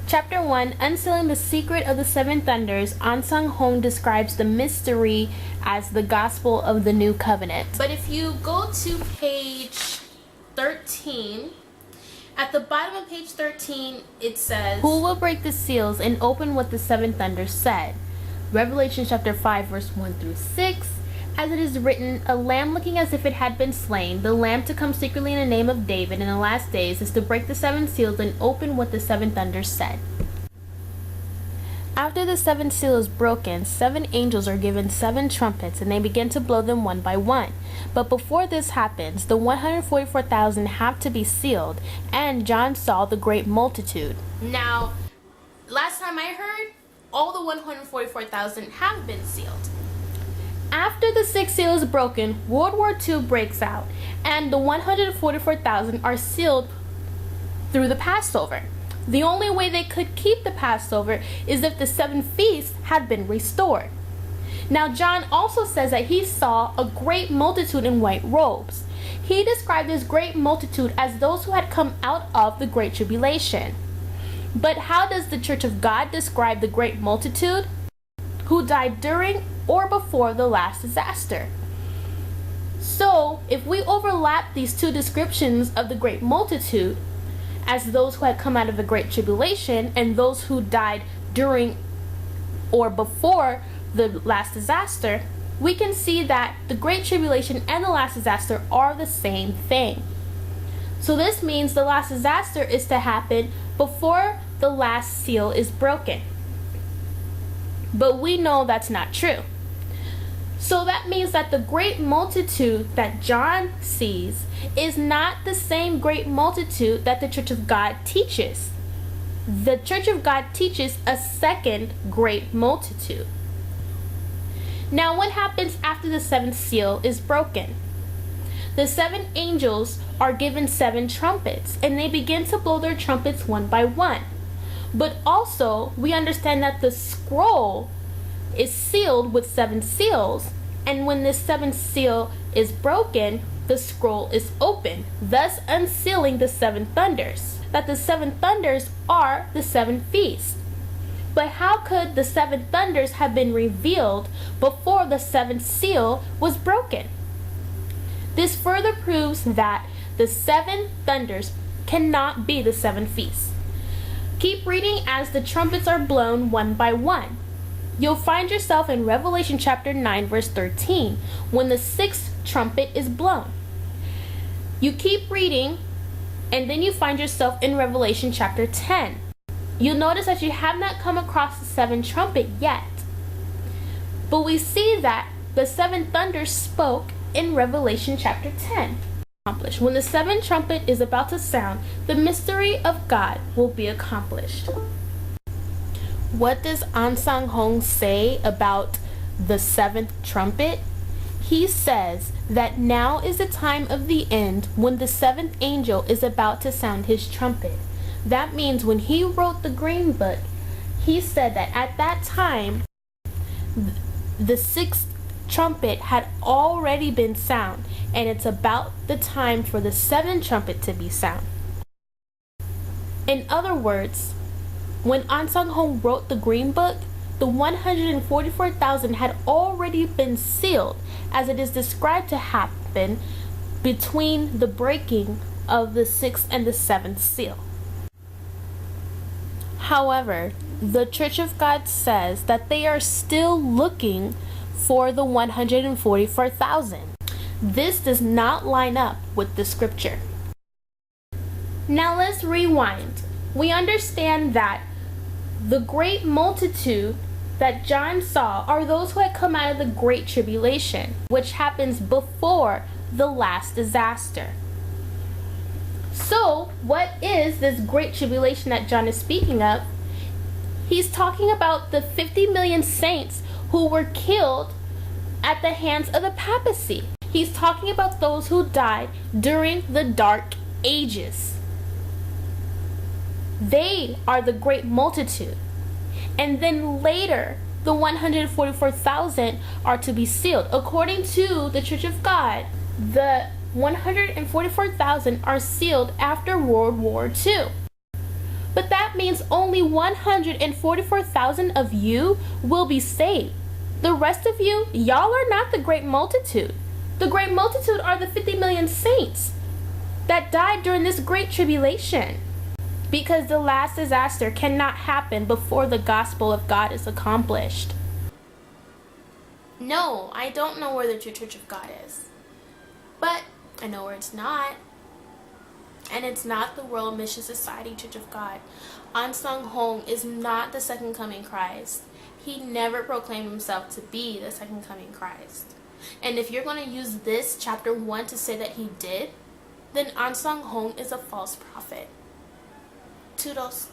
Chapter 1, Unsealing the Secret of the Seven Thunders, Onsong describes the mystery as the gospel of the new covenant. But if you go to page 13, at the bottom of page 13, it says, "Who will break the seals and open what the seven thunders said?" Revelation chapter 5, verse 1 through 6. As it is written, "A lamb looking as if it had been slain, the lamb to come secretly in the name of David in the last days, is to break the seven seals and open what the seven thunders said." After the seventh seal is broken, 7 angels are given 7 trumpets, and they begin to blow them one by one. But before this happens, the 144,000 have to be sealed, and John saw the great multitude. Now, last time I heard, all the 144,000 have been sealed. After the 6th seal is broken, World War II breaks out, and the 144,000 are sealed through the Passover. The only way they could keep the Passover is if the 7 feasts had been restored. Now, John also says that he saw a great multitude in white robes. He described this great multitude as those who had come out of the Great Tribulation. But how does the Church of God describe the great multitude? Who died during or before the last disaster. So, if we overlap these two descriptions of the great multitude as those who had come out of the Great Tribulation and those who died during or before the last disaster, we can see that the Great Tribulation and the last disaster are the same thing. So this means the last disaster is to happen before the last seal is broken. But we know that's not true. So that means that the great multitude that John sees is not the same great multitude that the Church of God teaches. The Church of God teaches a second great multitude. Now, what happens after the 7th seal is broken? The 7 angels are given 7 trumpets, and they begin to blow their trumpets one by one. But also, we understand that the scroll is sealed with 7 seals, and when this 7th seal is broken, the scroll is open, thus unsealing the 7 thunders. That the 7 thunders are the 7 feasts. But how could the 7 thunders have been revealed before the 7th seal was broken? This further proves that the 7 thunders cannot be the 7 feasts. Keep reading as the trumpets are blown one by one. You'll find yourself in Revelation chapter 9, verse 13, when the 6th trumpet is blown. You keep reading, and then you find yourself in Revelation chapter 10. You'll notice that you have not come across the 7th trumpet yet. But we see that the 7 thunders spoke in Revelation chapter 10. When the 7th trumpet is about to sound, the mystery of God will be accomplished. What does Onsong say about the 7th trumpet? He says that now is the time of the end when the 7th angel is about to sound his trumpet. That means when he wrote the Green Book, he said that at that time, the 6th trumpet had already been sound, and it's about the time for the 7th trumpet to be sound. In other words, when Onsong wrote the Green Book, the 144,000 had already been sealed, as it is described to happen between the breaking of the 6th and the 7th seal. However, the Church of God says that they are still looking for the 144,000. This does not line up with the scripture. Now let's rewind. We understand that the great multitude that John saw are those who had come out of the Great Tribulation, which happens before the last disaster. So, what is this Great Tribulation that John is speaking of? He's talking about the 50 million saints who were killed at the hands of the papacy. He's talking about those who died during the Dark Ages. They are the great multitude. And then later, the 144,000 are to be sealed. According to the Church of God, the 144,000 are sealed after World War II. But that that means only 144,000 of you will be saved. The rest of you, y'all are not the great multitude. The great multitude are the 50 million saints that died during this great tribulation. Because the last disaster cannot happen before the gospel of God is accomplished. No, I don't know where the true church of God is. But I know where it's not. And it's not the World Mission Society Church of God. Onsong is not the second coming Christ. He never proclaimed himself to be the second coming Christ. And if you're going to use this chapter 1 to say that he did, then Onsong is a false prophet. Toodles.